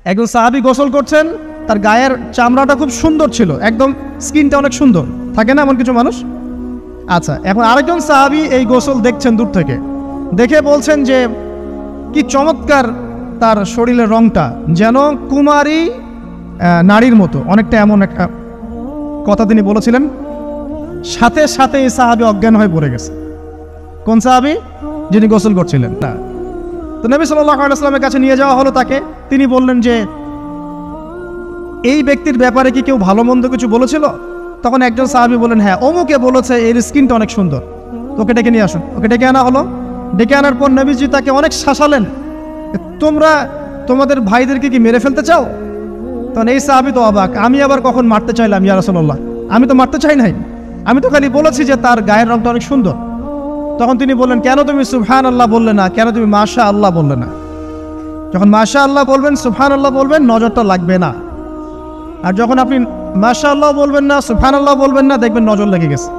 একজন সাহাবী গোসল করছেন, তার গায়ের চামড়াটা খুব সুন্দর ছিল, একদম স্কিনটা অনেক সুন্দর, থাকে না এমন কিছু মানুষ? আচ্ছা, এখন আরেকজন সাহাবী এই গোসল দেখছেন দূর থেকে, দেখে বলছেন যে কি চমৎকার তার শরীরের রংটা, যেন কুমারী নারীর মতো, অনেকটা এমন একটা কথা তিনি বলেছিলেন। সাথে সাথে এই সাহাবী অজ্ঞান হয়ে পড়ে গেছে। কোন সাহাবী? যিনি গোসল করছিলেন না। তো নবী সাল্লাল্লাহু আলাইহি ওয়াসাল্লামের কাছে নিয়ে যাওয়া হলো তাকে। তিনি বললেন যে এই ব্যক্তির ব্যাপারে কি কেউ ভালো মন্দ কিছু বলেছিল? তখন একজন সাহাবী বললেন, হ্যাঁ, অমুকে বলেছে এর স্কিনটা অনেক সুন্দর, ওকে ডেকে নিয়ে আসুন। ওকে ডেকে আনা হলো। ডেকে আনার পর নবীজি তাকে অনেক শাসালেন, তোমরা তোমাদের ভাইদেরকে কি মেরে ফেলতে চাও? তখন এই সাহাবী তো অবাক, আমি আবার কখন মারতে চাইলাম ইয়া রাসূলুল্লাহ? আমি তো মারতে চাই নাই, আমি তো খালি বলেছি যে তার গায়ের রংটা অনেক সুন্দর। তখন তিনি বললেন, কেন তুমি সুবহানাল্লাহ বললে না, কেন তুমি মাশাআল্লাহ বললে না? যখন মাশাআল্লাহ বলবেন, সুবহানাল্লাহ বলবেন, নজরটা লাগবে না। আর যখন আপনি মাশাআল্লাহ বলবেন না, সুবহানাল্লাহ বলবেন না, দেখবেন নজর লেগে গেছে।